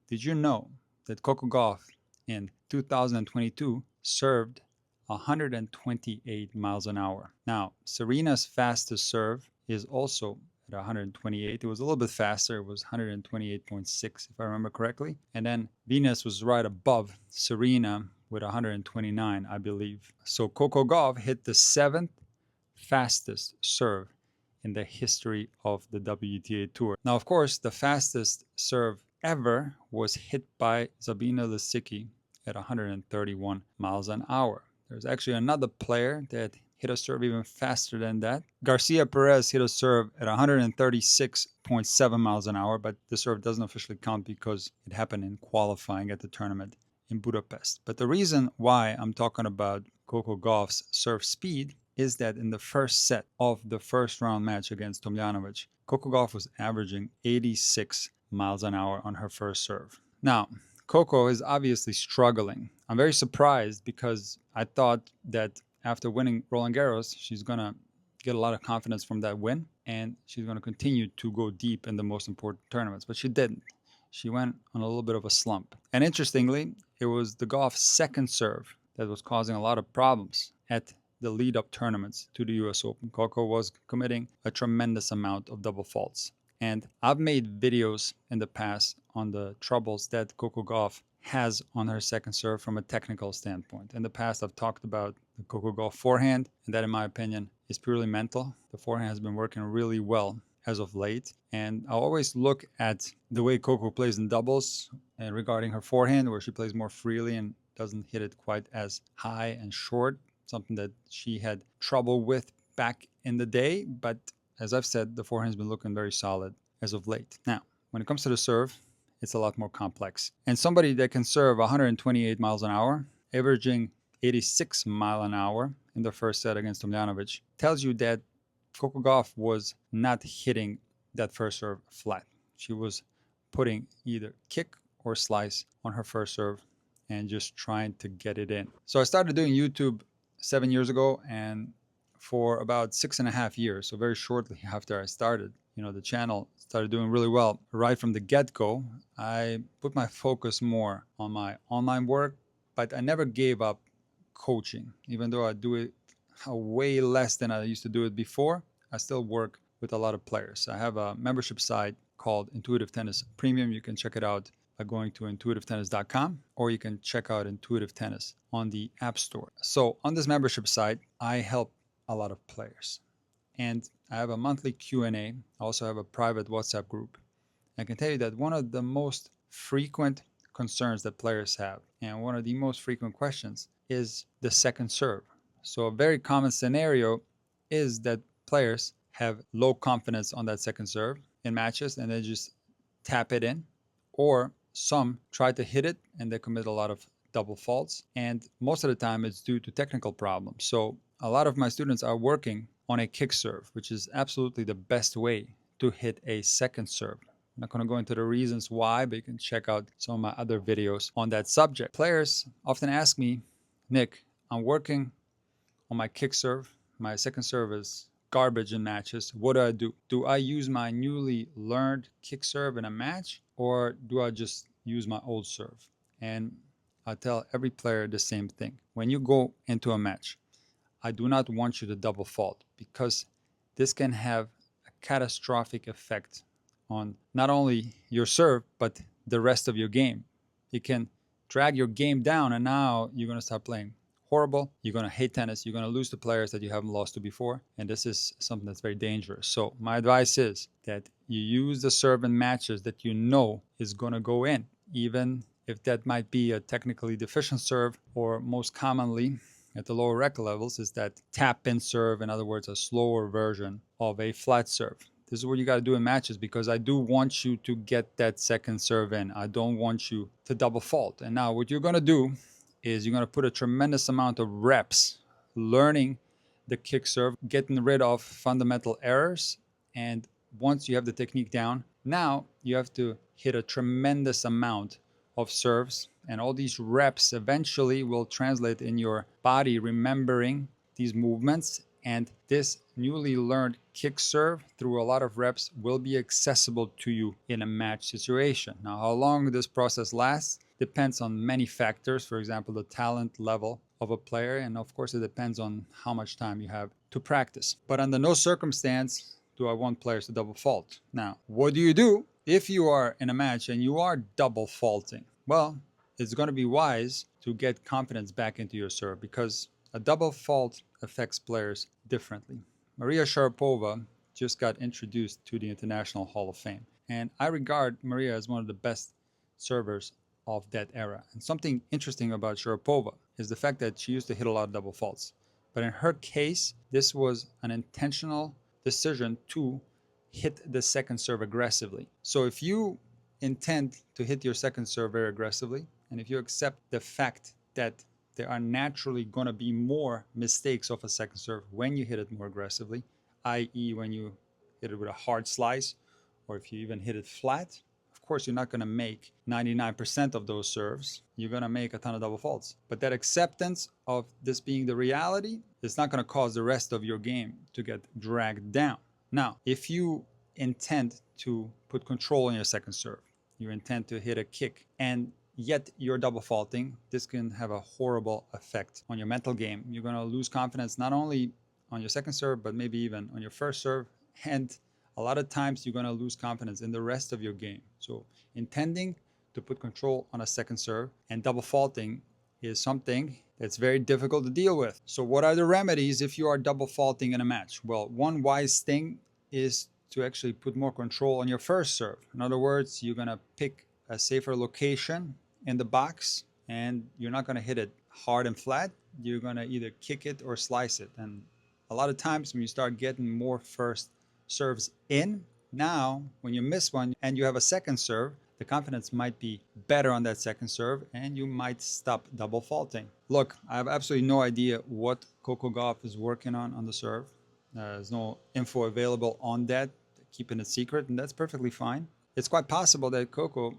Did you know that Coco Gauff in 2022 served 128 miles an hour? Now, Serena's fastest serve is also at 128. It was a little bit faster. It was 128.6, if I remember correctly. And then Venus was right above Serena with 129, I believe. So Coco Gauff hit the seventh fastest serve in the history of the WTA Tour. Now, of course, the fastest serve ever was hit by Sabina Lisicki at 131 miles an hour. There's actually another player that hit a serve even faster than that. Garcia Perez hit a serve at 136.7 miles an hour, but the serve doesn't officially count because it happened in qualifying at the tournament in Budapest. But the reason why I'm talking about Coco Gauff's serve speed is that in the first set of the first round match against Tomljanovic, Coco Gauff was averaging 86 miles an hour on her first serve. Now, Coco is obviously struggling. I'm very surprised because I thought that after winning Roland Garros, she's going to get a lot of confidence from that win and she's going to continue to go deep in the most important tournaments, but she didn't. She went on a little bit of a slump. And interestingly, it was the Gauff's second serve that was causing a lot of problems at the lead-up tournaments to the US Open. Coco was committing a tremendous amount of double faults. And I've made videos in the past on the troubles that Coco Gauff has on her second serve from a technical standpoint. In the past, I've talked about the Coco Gauff forehand, and that, in my opinion, is purely mental. The forehand has been working really well as of late. And I always look at the way Coco plays in doubles and regarding her forehand, where she plays more freely and doesn't hit it quite as high and short, something that she had trouble with back in the day. But as I've said, the forehand's been looking very solid as of late. Now, when it comes to the serve, it's a lot more complex. And somebody that can serve 128 miles an hour, averaging 86 mile an hour in the first set against Tomljanovic, tells you that Coco Gauff was not hitting that first serve flat. She was putting either kick or slice on her first serve and just trying to get it in. So I started doing YouTube 7 years ago, and for about 6.5 years, so very shortly after I started, the channel started doing really well. Right from the get-go, I put my focus more on my online work, but I never gave up coaching. Even though I do it way less than I used to do it before, I still work with a lot of players. I have a membership site called Intuitive Tennis Premium. You can check it out by going to intuitivetennis.com, or you can check out Intuitive Tennis on the App Store. So on this membership site, I help a lot of players. And I have a monthly Q&A. I also have a private WhatsApp group. I can tell you that one of the most frequent concerns that players have, and one of the most frequent questions, is the second serve. So a very common scenario is that players have low confidence on that second serve in matches and they just tap it in, or some try to hit it and they commit a lot of double faults, and most of the time it's due to technical problems. So a lot of my students are working on a kick serve, which is absolutely the best way to hit a second serve. I'm not going to go into the reasons why, but you can check out some of my other videos on that subject. Players often ask me, Nick, I'm working on my kick serve. My second serve is garbage in matches. What do I do? Do I use my newly learned kick serve in a match, or do I just use my old serve? And I tell every player the same thing. When you go into a match, I do not want you to double fault, because this can have a catastrophic effect on not only your serve, but the rest of your game. It can drag your game down, and now you're going to start playing horrible. You're going to hate tennis. You're going to lose to players that you haven't lost to before. And this is something that's very dangerous. So my advice is that you use the serve in matches that you know is going to go in, even if that might be a technically deficient serve, or most commonly at the lower racket levels is that tap-in serve, in other words, a slower version of a flat serve. This is what you got to do in matches, because I do want you to get that second serve in. I don't want you to double fault. And now what you're going to do is you're going to put a tremendous amount of reps learning the kick serve, getting rid of fundamental errors. And once you have the technique down, now you have to hit a tremendous amount of serves, and all these reps eventually will translate in your body remembering these movements And this newly learned kick serve through a lot of reps will be accessible to you in a match situation. Now, how long this process lasts depends on many factors. For example, the talent level of a player, and of course it depends on how much time you have to practice. But under no circumstance do I want players to double fault. Now, what do you do if you are in a match and you are double faulting? Well, it's going to be wise to get confidence back into your serve, because a double fault affects players differently. Maria Sharapova just got introduced to the International Hall of Fame, and I regard Maria as one of the best servers of that era. And something interesting about Sharapova is the fact that she used to hit a lot of double faults. But in her case, this was an intentional decision to hit the second serve aggressively. So if you intend to hit your second serve very aggressively, and if you accept the fact that there are naturally going to be more mistakes off a second serve when you hit it more aggressively, i.e. when you hit it with a hard slice, or if you even hit it flat, of course you're not going to make 99% of those serves. You're going to make a ton of double faults. But that acceptance of this being the reality is not going to cause the rest of your game to get dragged down. Now, if you intend to put control on your second serve, you intend to hit a kick, and yet you're double faulting, this can have a horrible effect on your mental game. You're going to lose confidence not only on your second serve, but maybe even on your first serve. And a lot of times you're going to lose confidence in the rest of your game. So intending to put control on a second serve and double faulting is something that's very difficult to deal with. So what are the remedies if you are double faulting in a match? Well, one wise thing is to actually put more control on your first serve. In other words, you're going to pick a safer location in the box, and you're not going to hit it hard and flat. You're going to either kick it or slice it. And a lot of times when you start getting more first serves in, now when you miss one and you have a second serve, the confidence might be better on that second serve, and you might stop double faulting. Look, I have absolutely no idea what Coco Gauff is working on the serve. There's no info available on that, keeping it secret, and that's perfectly fine. It's quite possible that Coco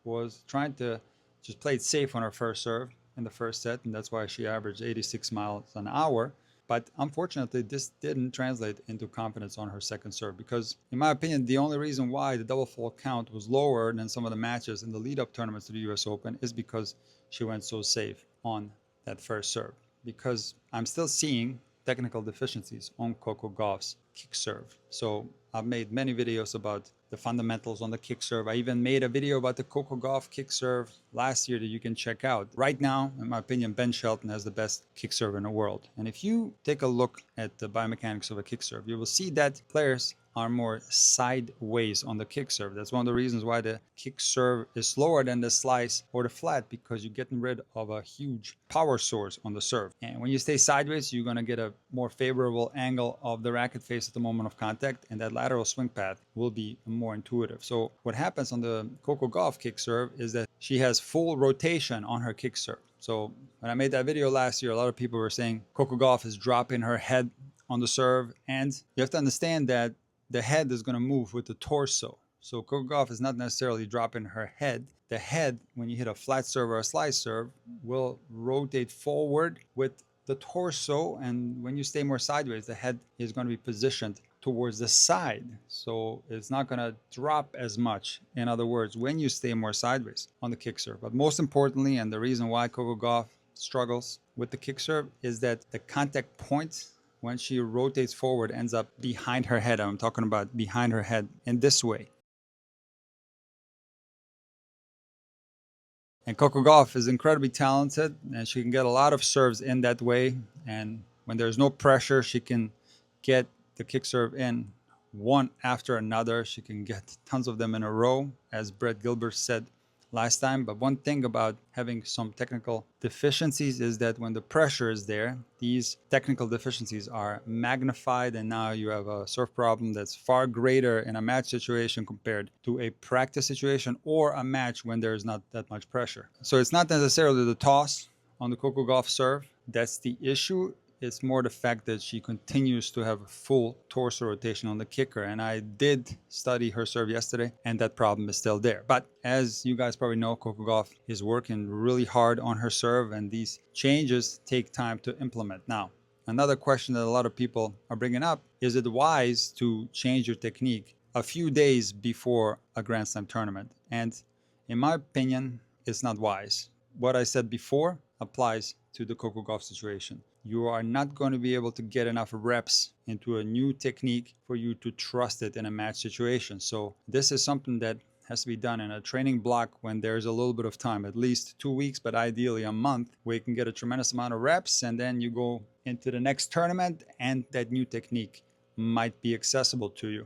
was trying to just play it safe on her first serve in the first set, and that's why she averaged 86 miles an hour. But unfortunately, this didn't translate into confidence on her second serve, because in my opinion, the only reason why the double fault count was lower than some of the matches in the lead-up tournaments to the US Open is because she went so safe on that first serve. Because I'm still seeing technical deficiencies on Coco Gauff's kick serve. So I've made many videos about the fundamentals on the kick serve. I even made a video about the Coco Gauff kick serve last year that you can check out. Right now, in my opinion, Ben Shelton has the best kick serve in the world. And if you take a look at the biomechanics of a kick serve, you will see that players are more sideways on the kick serve. That's one of the reasons why the kick serve is slower than the slice or the flat, because you're getting rid of a huge power source on the serve. And when you stay sideways, you're going to get a more favorable angle of the racket face at the moment of contact, and that lateral swing path will be more intuitive. So what happens on the Coco Gauff kick serve is that she has full rotation on her kick serve. So when I made that video last year, a lot of people were saying Coco Gauff is dropping her head on the serve, and you have to understand that the head is going to move with the torso. So Coco Gauff is not necessarily dropping her head. The head, when you hit a flat serve or a slice serve, will rotate forward with the torso, and when you stay more sideways, the head is going to be positioned towards the side. So it's not going to drop as much. In other words, when you stay more sideways on the kick serve. But most importantly, and the reason why Coco Gauff struggles with the kick serve, is that the contact point when she rotates forward ends up behind her head. I'm talking about behind her head in this way. And Coco Gauff is incredibly talented, and she can get a lot of serves in that way. And when there's no pressure, she can get the kick serve in one after another. She can get tons of them in a row, as Brett Gilbert said last time. But one thing about having some technical deficiencies is that when the pressure is there, these technical deficiencies are magnified, and now you have a serve problem that's far greater in a match situation compared to a practice situation or a match when there's not that much pressure. So it's not necessarily the toss on the Coco Gauff serve that's the issue. It's more the fact that she continues to have a full torso rotation on the kicker. And I did study her serve yesterday, and that problem is still there. But as you guys probably know, Coco Gauff is working really hard on her serve, and these changes take time to implement. Now, Another question that a lot of people are bringing up, is it wise to change your technique a few days before a Grand Slam tournament? And in my opinion, it's not wise. What I said before applies to the Coco Gauff situation. You are not going to be able to get enough reps into a new technique for you to trust it in a match situation. So this is something that has to be done in a training block when there's a little bit of time, at least 2 weeks, but ideally a month, where you can get a tremendous amount of reps, and then you go into the next tournament and that new technique might be accessible to you.